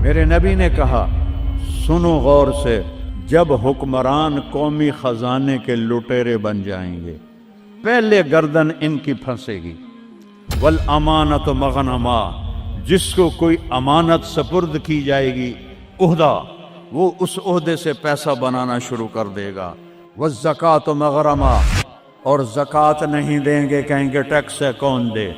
میرے نبی نے کہا سنو غور سے، جب حکمران قومی خزانے کے لٹیرے بن جائیں گے پہلے گردن ان کی پھنسے گی۔ والامانۃ مغنما، جس کو کوئی امانت سپرد کی جائے گی عہدہ، وہ اس عہدے سے پیسہ بنانا شروع کر دے گا۔ والزکوٰۃ مغرما، اور زکوٰۃ نہیں دیں گے، کہیں گے ٹیکس ہے کون دے۔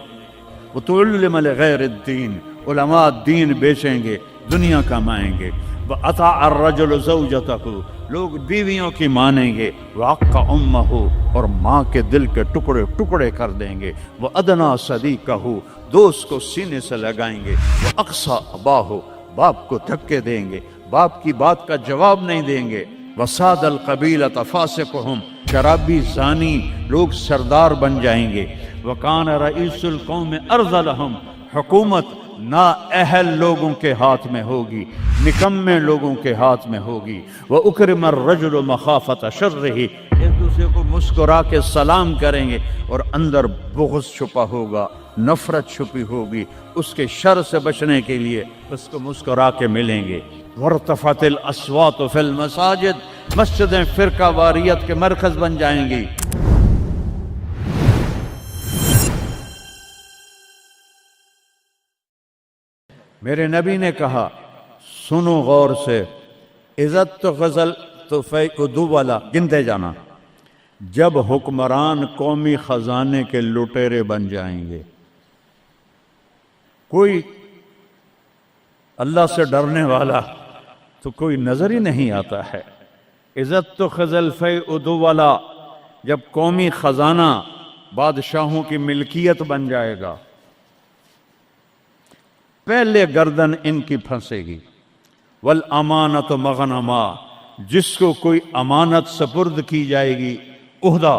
وتعلم لغیر الدین، علماء دین بیچیں گے، دنیا کمائیں گے۔ وَأَطَاعَ الرَّجُلُ زَوْجَتَهُ، لوگ بیویوں کی مانیں گے۔ وَعَقَّ أُمَّهُ، اور ماں کے دل کے ٹکڑے ٹکڑے کر دیں گے۔ وَأَدْنَىٰ صَدِيقَهُ، دوست کو سینے سے لگائیں گے۔ وَأَقْصَىٰ أَبَاهُ، باپ کو دھکے دیں گے، باپ کی بات کا جواب نہیں دیں گے۔ وَسَادَ الْقَبِيلَةَ فَاسِقُهُمْ، شرابی زانی لوگ سردار بن جائیں گے۔ وَكَانَ رَئِيسُ الْقَوْمِ أَرْذَلَهُمْ، حکومت نااہل لوگوں کے ہاتھ میں ہوگی، نکمے لوگوں کے ہاتھ میں ہوگی۔ وَأُكْرِمَ الرَّجُلُ مَخَافَةَ شَرِّهِ، ایک دوسرے کو مسکرا کے سلام کریں گے، اور اندر بغض چھپا ہوگا، نفرت چھپی ہوگی، اس کے شر سے بچنے کے لیے اس کو مسکرا کے ملیں گے۔ وَارْتَفَعَتِ الْأَصْوَاتُ فِي الْمَسَاجِدِ، مسجدیں فرقہ واریت کے مرکز بن جائیں گی۔ میرے نبی نے کہا سنو غور سے، عزت غزل تو والا گنتے جانا، جب حکمران قومی خزانے کے لٹیرے بن جائیں گے، کوئی اللہ سے ڈرنے والا تو کوئی نظر ہی نہیں آتا ہے۔ عزت تو خزل فیعدو والا، جب قومی خزانہ بادشاہوں کی ملکیت بن جائے گا پہلے گردن ان کی پھنسے گی۔ والامانۃ مغنما، جس کو کوئی امانت سپرد کی جائے گی عہدہ،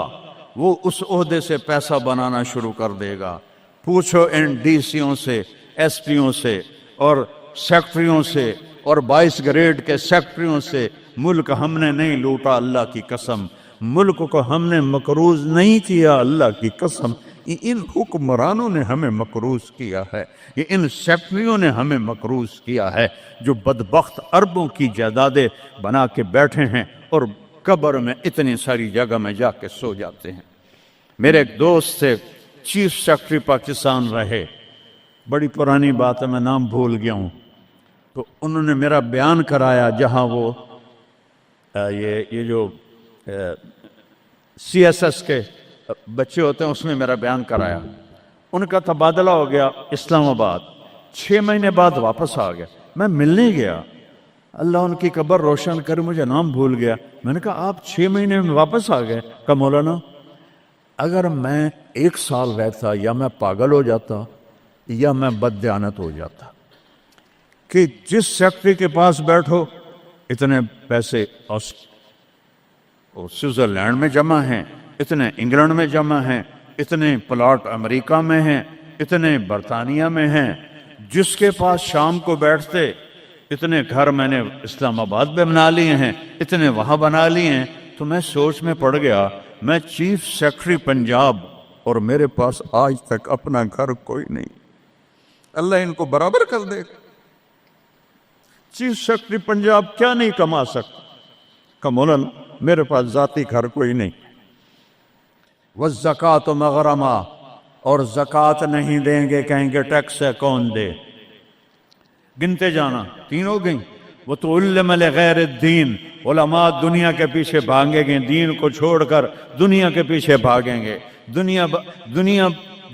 وہ اس عہدے سے پیسہ بنانا شروع کر دے گا۔ پوچھو ان ڈی سیوں سے، ایس پیوں سے، اور سیکٹریوں سے، اور 22 گریڈ کے سیکٹریوں سے، ملک ہم نے نہیں لوٹا اللہ کی قسم، ملک کو ہم نے مقروض نہیں کیا اللہ کی قسم، ان حکمرانوں نے ہمیں مقروض کیا ہے، یہ ان سیکٹریوں نے ہمیں مقروض کیا ہے، جو بدبخت اربوں کی جائیدادیں بنا کے بیٹھے ہیں اور قبر میں اتنی ساری جگہ میں جا کے سو جاتے ہیں۔ میرے ایک دوست سے چیف سیکٹری پاکستان رہے، بڑی پرانی بات ہے، میں نام بھول گیا ہوں، تو انہوں نے میرا بیان کرایا جہاں وہ یہ جو سی ایس ایس کے بچے ہوتے ہیں اس میں میرا بیان کرایا۔ ان کا تبادلہ ہو گیا اسلام آباد، 6 مہینے بعد واپس آ گیا، میں ملنے گیا، اللہ ان کی قبر روشن کرے، مجھے نام بھول گیا۔ میں نے کہا آپ 6 مہینے میں واپس آ گئے؟ کہا مولانا اگر میں 1 سال رہتا یا میں پاگل ہو جاتا یا میں بددیانت ہو جاتا، کہ جس سیکٹری کے پاس بیٹھو اتنے پیسے سوئٹزرلینڈ میں جمع ہیں، اتنے انگلینڈ میں جمع ہیں، اتنے پلاٹ امریکہ میں ہیں، اتنے برطانیہ میں ہیں، جس کے پاس شام کو بیٹھتے اتنے گھر میں نے اسلام آباد میں بنا لیے ہیں، اتنے وہاں بنا لیے ہیں۔ تو میں سوچ میں پڑ گیا، میں چیف سیکٹری پنجاب اور میرے پاس آج تک اپنا گھر کوئی نہیں، اللہ ان کو برابر کر دے۔ چیف سیکٹری پنجاب کیا نہیں کما سکتا؟ کہ مولانا میرے پاس ذاتی گھر کوئی نہیں۔ والزکوٰۃ مغرما، اور زکوٰۃ نہیں دیں گے، کہیں گے ٹیکس ہے کون دے۔ گنتے جانا، 3 ہو گئیں۔ وَتُعَلِّمَ لِغَيْرِ الدِّينِ، علماء دنیا کے پیچھے بھاگیں گے، دین کو چھوڑ کر دنیا کے پیچھے بھاگیں گے،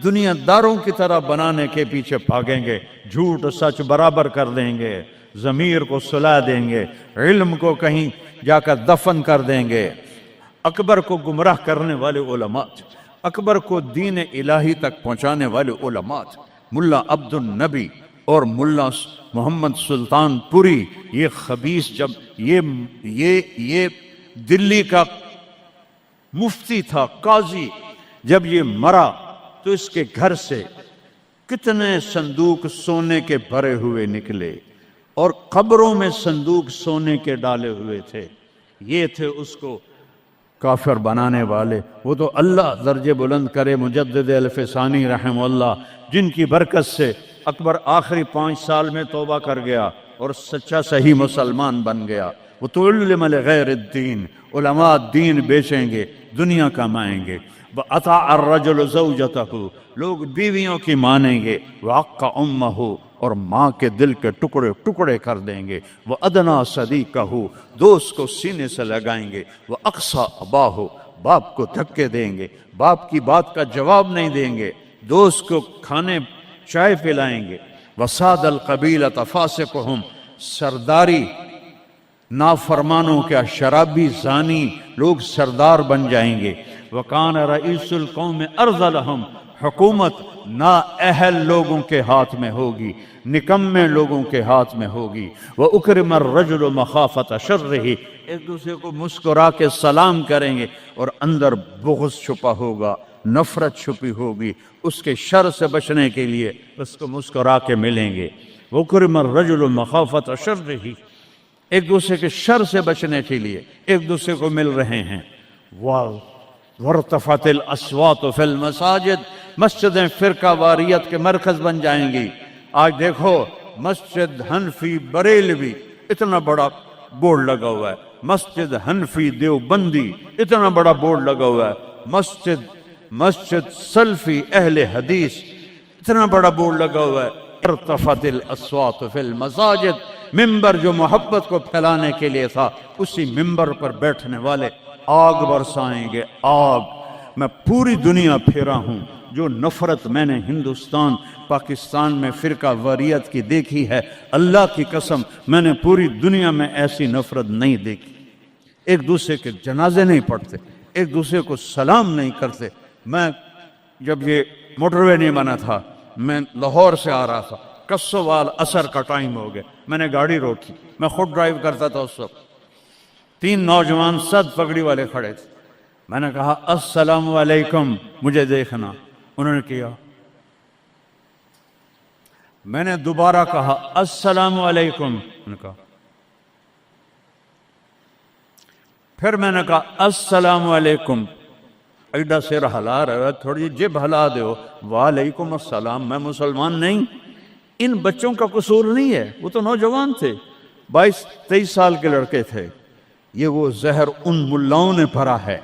دنیا داروں کی طرح بنانے کے پیچھے بھاگیں گے، جھوٹ سچ برابر کر دیں گے، ضمیر کو سلا دیں گے، علم کو کہیں جا کر دفن کر دیں گے۔ اکبر کو گمراہ کرنے والے علماء، اکبر کو دین الہی تک پہنچانے والے علماء، ملا عبد النبی اور ملا محمد سلطان پوری، یہ خبیث، جب یہ دلی کا مفتی تھا، قاضی، جب یہ مرا تو اس کے گھر سے کتنے صندوق سونے کے بھرے ہوئے نکلے، اور قبروں میں صندوق سونے کے ڈالے ہوئے تھے۔ یہ تھے اس کو کافر بنانے والے۔ وہ تو اللہ درجے بلند کرے مجدد الف ثانی رحمہ اللہ، جن کی برکت سے اکبر آخری 5 سال میں توبہ کر گیا اور سچا صحیح مسلمان بن گیا. وَتُعَلِّمَ لِغَيْرِ الدِّينِ علماء دین بیچیں گے، دنیا کمائیں گے. وَأَطَاعَ الرَّجُلُ زَوْجَتَهُ لوگ بیویوں کی مانیں گے. وَعَقَّ أُمَّهُ اور ماں کے دل کے ٹکڑے ٹکڑے کر دیں گے. وَأَدْنَىٰ صَدِيقَهُ دوست کو سینے سے لگائیں گے. وَأَقْصَىٰ أَبَاهُ باپ کو دھکے دیں گے، باپ کی بات کا جواب نہیں دیں گے. دوست کو کھانے چائے پلائیں گے. وَسَادَ الْقَبِيلَةَ فَاسِقُهُمْ سرداری نافرمانوں کا شرابی زانی لوگ سردار بن جائیں گے. وَكَانَ رَئِيسُ الْقَوْمِ أَرْذَلَهُمْ حکومت نااہل لوگوں کے ہاتھ میں ہوگی، نکمے لوگوں کے ہاتھ میں ہوگی. وَأُكْرِمَ الرَّجُلُ مَخَافَةَ شَرِّهِ ایک دوسرے کو مسکرا کے سلام کریں گے اور اندر بغض چھپا ہوگا، نفرت چھپی ہوگی. اس کے شر سے بچنے کے لیے اس کو مسکرا کے ملیں گے. وَأُكْرِمَ الرَّجُلُ مَخَافَةَ شَرِّهِ ایک دوسرے کے شر سے بچنے کے لیے ایک دوسرے کو مل رہے ہیں. وَارْتَفَعَتِ الْأَصْوَاتُ فِي الْمَسَاجِدِ مسجدیں فرقہ واریت کے مرکز بن جائیں گی. آج دیکھو مسجد حنفی بریلوی اتنا بڑا بورڈ لگا ہوا ہے، مسجد حنفی دیوبندی اتنا بڑا بورڈ لگا ہوا ہے، مسجد سلفی اہل حدیث اتنا بڑا بورڈ لگا ہوا ہے. ارتفعت الاصوات فی المساجد ممبر جو محبت کو پھیلانے کے لیے تھا، اسی ممبر پر بیٹھنے والے آگ برسائیں گے. آگ میں پوری دنیا پھیرا ہوں، جو نفرت میں نے ہندوستان پاکستان میں فرقہ واریت کی دیکھی ہے، اللہ کی قسم میں نے پوری دنیا میں ایسی نفرت نہیں دیکھی. ایک دوسرے کے جنازے نہیں پڑھتے، ایک دوسرے کو سلام نہیں کرتے. میں جب یہ موٹر وے نہیں بنا تھا، میں لاہور سے آ رہا تھا، کسوال عصر کا ٹائم ہو گیا، میں نے گاڑی روکی، میں خود ڈرائیو کرتا تھا اس وقت. 3 نوجوان سد پگڑی والے کھڑے تھے. میں نے کہا السلام علیکم، مجھے دیکھنا. انہوں نے کیا. میں نے دوبارہ کہا السلام علیکم، انہوں نے کہا. پھر میں نے کہا السلام علیکم. ایڈا سر ہلا رہا ہے، تھوڑی جب ہلا دیو، وعلیکم السلام. میں مسلمان نہیں. ان بچوں کا قصور نہیں ہے، وہ تو نوجوان تھے، 22-23 سال کے لڑکے تھے. یہ وہ زہر ان ملاؤں نے بھرا ہے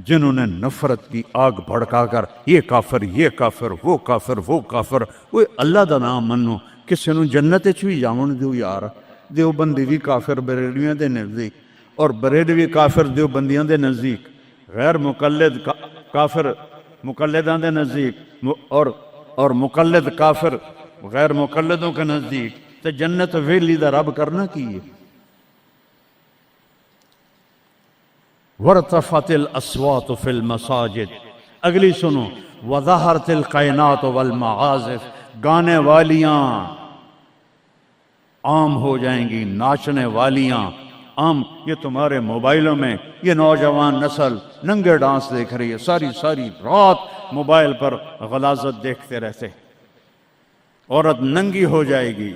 جنہوں نے نفرت کی آگ بھڑکا کر یہ کافر، یہ کافر، وہ کافر، وہ کافر. وہ اللہ دا نام منو، کسی نو جنت وچ بھی جاون دیو یار. دیوبندی بھی کافر بریلویاں دے نزدیک، اور بریلوی کافر دیوبندیاں دے نزدیک، غیر مقلد کافر مقلداں دے نزدیک، اور مقلد کافر غیر مقلدوں کے نزدیک. تو جنت ویلی دا رب کرنا کی ہے. وَارْتَفَعَتِ الْأَصْوَاتُ فِي الْمَسَاجِدِ اگلی سنو. وَظَهَرَتِ الْقَيْنَاتُ وَالْمَعَازِفِ گانے والیاں عام ہو جائیں گی، ناچنے والیاں عام. یہ تمہارے موبائلوں میں یہ نوجوان نسل ننگے ڈانس دیکھ رہی ہے، ساری رات موبائل پر غلاظت دیکھتے رہتے. عورت ننگی ہو جائے گی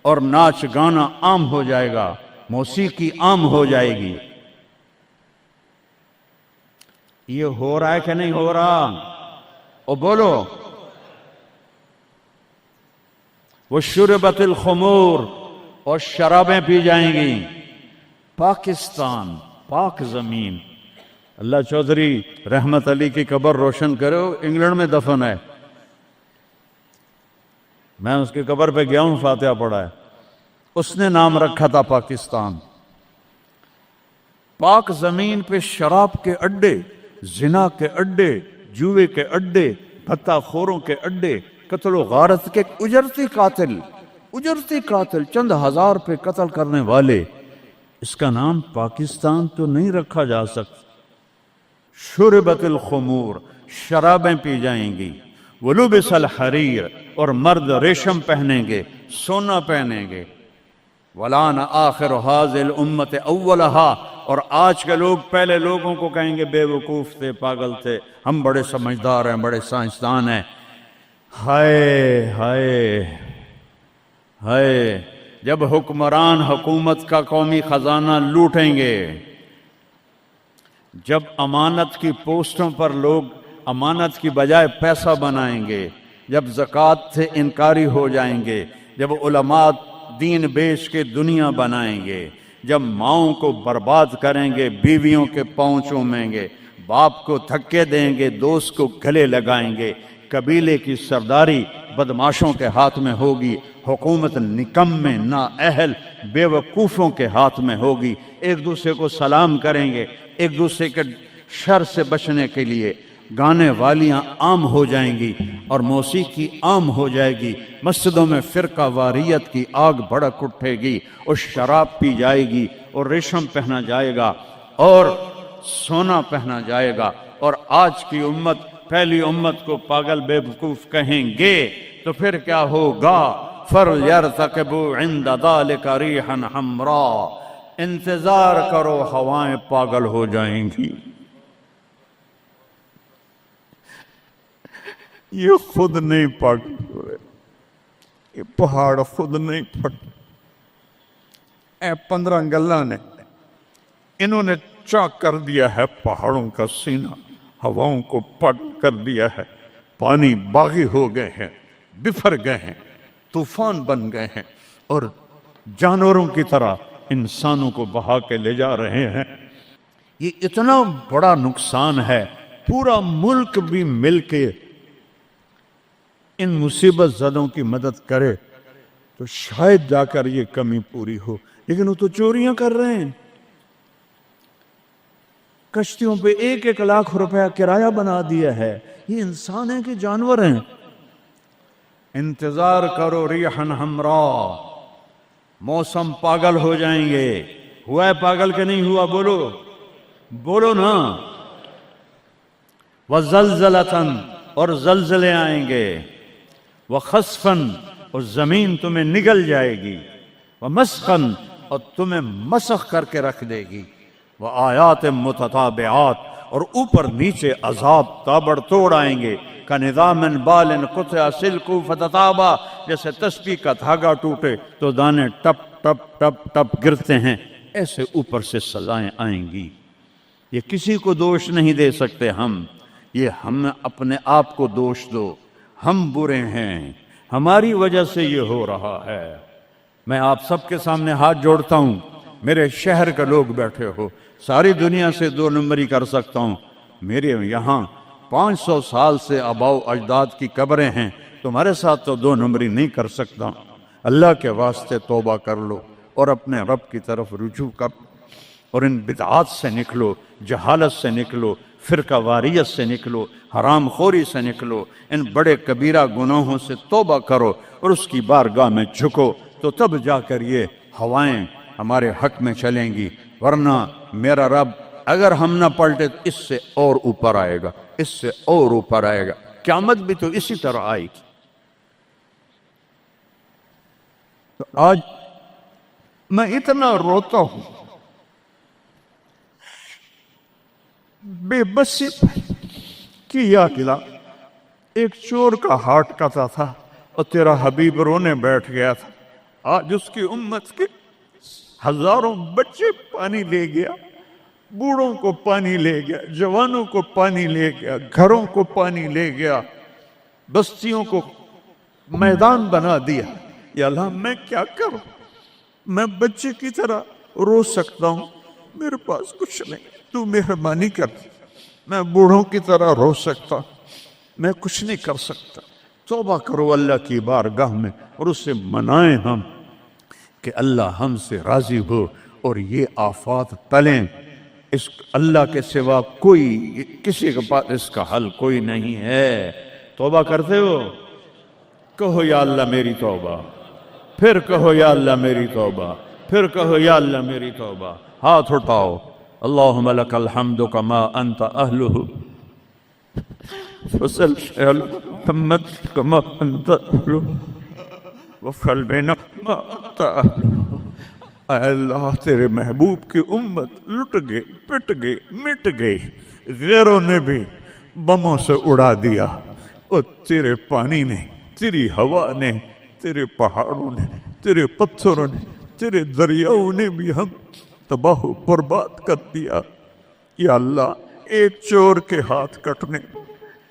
اور ناچ گانا عام ہو جائے گا، موسیقی عام ہو جائے گی. یہ ہو رہا ہے کہ نہیں ہو رہا؟ او بولو. وَشُرِبَتِ الْخُمُورِ اور شرابیں پی جائیں گی. پاکستان پاک زمین. اللہ چودھری رحمت علی کی قبر روشن کرو، انگلینڈ میں دفن ہے. میں اس کی قبر پہ گیا ہوں، فاتحہ پڑھا ہے. اس نے نام رکھا تھا پاکستان. پاک زمین پہ شراب کے اڈے، زنا کے اڈے، جوئے کے اڈے، بھتہ خوروں کے اڈے، قتل و غارت کے اجرتی قاتل چند ہزار پہ قتل کرنے والے. اس کا نام پاکستان تو نہیں رکھا جا سکتا. شربت الخمور شرابیں پی جائیں گی. ولبس الحریر اور مرد ریشم پہنیں گے، سونا پہنیں گے. ولان آخر هذه الامت اولها اور آج کے لوگ پہلے لوگوں کو کہیں گے بے وقوف تھے، پاگل تھے، ہم بڑے سمجھدار ہیں، بڑے سائنسدان ہیں. ہائے ہائے ہائے جب حکمران حکومت کا قومی خزانہ لوٹیں گے، جب امانت کی پوسٹوں پر لوگ امانت کی بجائے پیسہ بنائیں گے، جب زکوٰۃ سے انکاری ہو جائیں گے، جب علماء دین بیچ کے دنیا بنائیں گے، جب ماؤں کو برباد کریں گے، بیویوں کے پاؤں چومیں گے، باپ کو دھکے دیں گے، دوست کو گلے لگائیں گے، قبیلے کی سرداری بدماشوں کے ہاتھ میں ہوگی، حکومت نکمے نااہل بے وقوفوں کے ہاتھ میں ہوگی، ایک دوسرے کو سلام کریں گے، ایک دوسرے کے شر سے بچنے کے لیے گانے والیاں عام ہو جائیں گی اور موسیقی عام ہو جائے گی، مسجدوں میں فرقہ واریت کی آگ بھڑک اٹھے گی اور شراب پی جائے گی اور ریشم پہنا جائے گا اور سونا پہنا جائے گا، اور آج کی امت پہلی امت کو پاگل بے وقوف کہیں گے تو پھر کیا ہوگا؟ فَلْيَرْتَقِبُوا عِنْدَ ذَلِكَ رِيحًا حَمْرَاءَ، انتظار کرو ہوائیں پاگل ہو جائیں گی۔ یہ خود نہیں پاگل ہو رہے، یہ پہاڑ خود نہیں پھٹ، اے 15 گلہ نے انہوں نے چاک کر دیا ہے پہاڑوں کا سینہ، ہواؤں کو پٹ کر دیا ہے، پانی باغی ہو گئے ہیں، بفر گئے ہیں، طوفان بن گئے ہیں اور جانوروں کی طرح انسانوں کو بہا کے لے جا رہے ہیں۔ یہ اتنا بڑا نقصان ہے، پورا ملک بھی مل کے ان مصیبت زدوں کی مدد کرے تو شاید جا کر یہ کمی پوری ہو، لیکن وہ تو چوریاں کر رہے ہیں، کشتیوں پہ 1-1 لاکھ روپیہ کرایہ بنا دیا ہے۔ یہ انسان ہیں کہ جانور ہیں؟ انتظار کرو ریحن حمراء، موسم پاگل ہو جائیں گے۔ ہوا ہے پاگل کہ نہیں ہوا؟ بولو بولو نا۔ وزلزلتن، اور زلزلے آئیں گے، وخسفن، اور زمین تمہیں نگل جائے گی، ومسخن، اور تمہیں مسخ کر کے رکھ دے گی، وآیات متتابعات، اور اوپر نیچے عذاب تابڑ توڑ آئیں گے، کَنِظَامٍ بَالٍ قُطِعَ سِلْكُ فَتَتَابَ، جیسے تسبیح کا دھاگا ٹوٹے تو دانے ٹپ ٹپ ٹپ ٹپ گرتے ہیں، ایسے اوپر سے سزائیں آئیں گی۔ یہ کسی کو دوش نہیں دے سکتے ہم، یہ ہم اپنے آپ کو دوش دو، ہم برے ہیں، ہماری وجہ سے یہ ہو رہا ہے۔ میں آپ سب کے سامنے ہاتھ جوڑتا ہوں، میرے شہر کے لوگ بیٹھے ہو، ساری دنیا سے 2 نمبری کر سکتا ہوں، میرے یہاں 500 سال سے آباؤ اجداد کی قبریں ہیں، تمہارے ساتھ تو 2 نمبری نہیں کر سکتا۔ اللہ کے واسطے توبہ کر لو اور اپنے رب کی طرف رجوع کر، اور ان بدعات سے نکلو، جہالت سے نکلو، فرقہ واریت سے نکلو، حرام خوری سے نکلو، ان بڑے کبیرہ گناہوں سے توبہ کرو اور اس کی بارگاہ میں جھکو، تو تب جا کر یہ ہوائیں ہمارے حق میں چلیں گی، ورنہ میرا رب اگر ہم نہ پلٹے تو اس سے اور اوپر آئے گا، اس سے اور اوپر آئے گا، قیامت بھی تو اسی طرح آئے گی۔ تو آج میں اتنا روتا ہوں، بے بسی کی یاد دلا، ایک چور کا ہارٹ کاتا تھا اور تیرا حبیب رونے بیٹھ گیا تھا، آج اس کی امت کے ہزاروں بچے پانی لے گیا، بوڑھوں کو پانی لے گیا، جوانوں کو پانی لے گیا، گھروں کو پانی لے گیا، بستیوں کو میدان بنا دیا۔ یا اللہ میں کیا کروں؟ میں بچے کی طرح رو سکتا ہوں، میرے پاس کچھ نہیں، تو مہربانی کر۔ میں بوڑھوں کی طرح رو سکتا، میں کچھ نہیں کر سکتا۔ توبہ کرو اللہ کی بارگاہ میں اور اس سے منائیں ہم کہ اللہ ہم سے راضی ہو اور یہ آفات ٹلیں۔ اس اللہ کے سوا کوئی، کسی کے پاس اس کا حل کوئی نہیں ہے۔ توبہ کرتے ہو؟ کہو یا اللہ میری توبہ، پھر کہو یا اللہ میری توبہ، پھر کہو یا اللہ میری توبہ۔ ہاتھ اٹھاؤ۔ اللہم لک الحمد کما انت اہلہ، وصلی علی محمد کما انت اہلہ، وفعل بنا ما انت اہلہ۔ اے اللہ تیرے محبوب کی امت لٹ گئی، پٹ گئی، مٹ گئی، غیروں نے بھی بموں سے اڑا دیا، اور تیرے پانی نے، تیری ہوا نے، تیرے پہاڑوں نے، تیرے پتھروں نے، تیرے دریاؤں نے بھی ہم تباہ و برباد کر دیا۔ یا اللہ ایک چور کے ہاتھ کٹنے،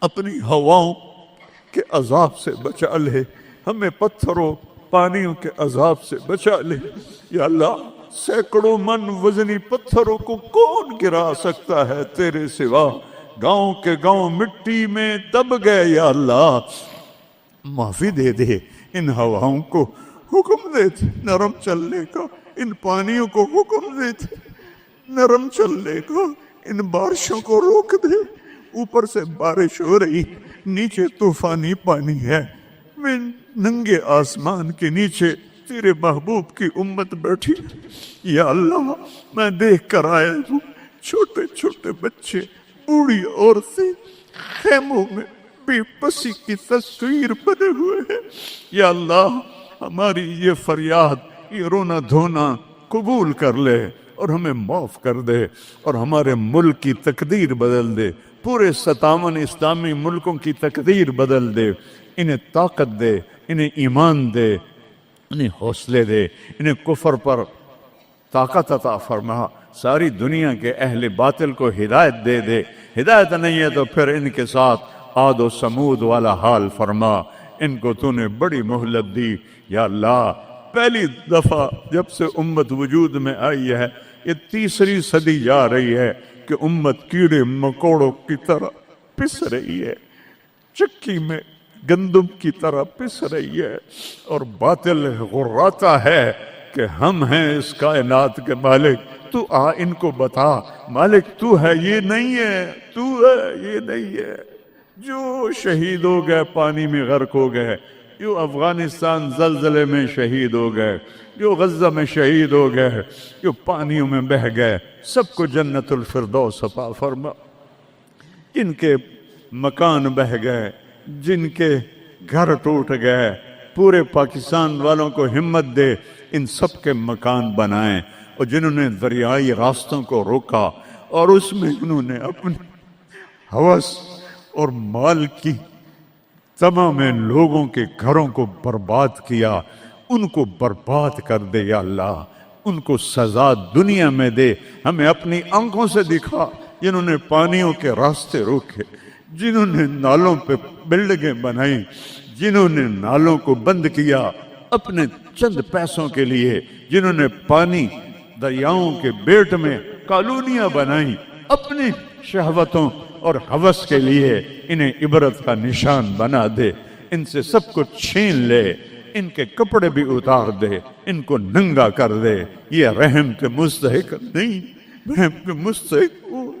اپنی ہواؤں کے عذاب سے بچا لے، ہمیں پتھروں پانیوں کے عذاب سے بچا لے۔ یا اللہ سینکڑوں من وزنی پتھروں کو کون گرا سکتا ہے تیرے سوا؟ گاؤں کے گاؤں مٹی میں دب گئے، یا اللہ معافی دے دے۔ ان ہواؤں کو حکم دے نرم چلنے کا، ان پانیوں کو حکم دے نرم چلنے کا، ان بارشوں کو روک دے۔ اوپر سے بارش ہو رہی، نیچے طوفانی پانی ہے، میں ننگے آسمان کے نیچے تیرے محبوب کی امت بیٹھی۔ یا اللہ میں دیکھ کر آیا ہوں چھوٹے چھوٹے بچے، بوڑھی عورتیں خیموں میں بے بسی کی تصویر بنے ہوئے ہیں۔ یا اللہ ہماری یہ فریاد، یہ رونا دھونا قبول کر لے اور ہمیں معاف کر دے، اور ہمارے ملک کی تقدیر بدل دے، پورے 57 اسلامی ملکوں کی تقدیر بدل دے۔ انہیں طاقت دے، انہیں ایمان دے، انہیں حوصلے دے، انہیں کفر پر طاقت عطا فرما۔ ساری دنیا کے اہل باطل کو ہدایت دے دے، ہدایت نہیں ہے تو پھر ان کے ساتھ عاد و سمود والا حال فرما۔ ان کو تو نے بڑی مہلت دی۔ یا اللہ پہلی دفعہ جب سے امت وجود میں آئی ہے، یہ تیسری صدی جا رہی ہے کہ امت کیڑے مکوڑوں کی طرح پس رہی ہے، چکی میں گندم کی طرح پس رہی ہے، اور باطل غراتا ہے کہ ہم ہیں اس کائنات کے مالک۔ تو آ ان کو بتا مالک تو ہے، یہ نہیں ہے، تو ہے، یہ نہیں ہے۔ جو شہید ہو گئے پانی میں غرق ہو گئے، جو افغانستان زلزلے میں شہید ہو گئے، جو غزہ میں شہید ہو گئے، جو پانیوں میں بہہ گئے، سب کو جنت الفردوس عطا فرما۔ جن کے مکان بہہ گئے، جن کے گھر ٹوٹ گئے، پورے پاکستان والوں کو ہمت دے ان سب کے مکان بنائیں۔ اور جنہوں نے دریائی راستوں کو روکا اور اس میں انہوں نے اپنی ہوس اور مال کی تمام لوگوں کے گھروں کو برباد کیا، ان کو برباد کر دے یا اللہ، ان کو سزا دنیا میں دے، ہمیں اپنی آنکھوں سے دکھا۔ جنہوں نے پانیوں کے راستے روکے، جنہوں نے نالوں پہ بلڈنگیں بنائی، جنہوں نے نالوں کو بند کیا اپنے چند پیسوں کے لیے، جنہوں نے پانی دریاؤں کے بیٹ میں کالونیاں بنائیں اپنی شہوتوں اور ہوس کے لیے، انہیں عبرت کا نشان بنا دے۔ ان سے سب کچھ چھین لے، ان کے کپڑے بھی اتار دے، ان کو ننگا کر دے۔ یہ رحم کے مستحق نہیں، رحم کے مستحق وہ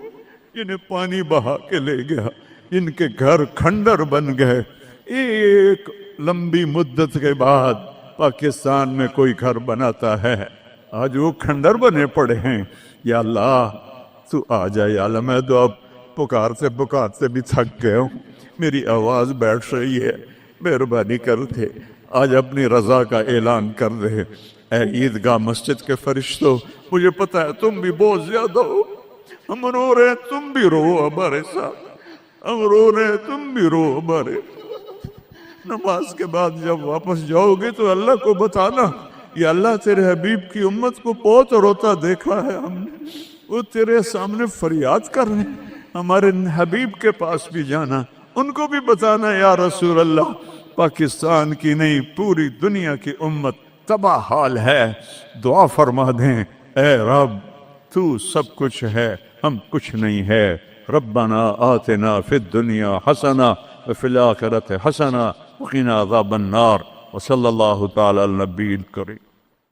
جنہیں پانی بہا کے لے گیا، جن کے گھر کھنڈر بن گئے۔ ایک لمبی مدت کے بعد پاکستان میں کوئی گھر بناتا ہے، آج وہ کھنڈر بنے پڑے ہیں۔ یا اللہ تو آ جائے، یا اللہ میں تو اب پکارتے بھی تھک گئے ہوں، میری آواز بیٹھ رہی ہے، مہربانی کر دے آج اپنی رضا کا اعلان کر دے۔ اے عیدگاہ مسجد کے فرشتوں، مجھے پتا ہے تم بھی بہت زیادہ ہو، ہم رو رہے ہیں تم بھی رو ہمارے ساتھ، ہم رو رہے ہیں تم بھی رو ہمارے۔ نماز کے بعد جب واپس جاؤ گے تو اللہ کو بتانا، یا اللہ تیرے حبیب کی امت کو بہت روتا دیکھا ہے ہم نے، وہ تیرے سامنے فریاد کر رہے ہیں۔ ہمارے حبیب کے پاس بھی جانا، ان کو بھی بتانا یا رسول اللہ پاکستان کی نہیں پوری دنیا کی امت تباہ حال ہے، دعا فرما دیں۔ اے رب تو سب کچھ ہے، ہم کچھ نہیں ہے۔ ربنا آتنا فی الدنیا حسنہ وفی الآخرۃ حسنہ وقنا عذاب النار، وصلی اللہ تعالی علی النبی الکریم۔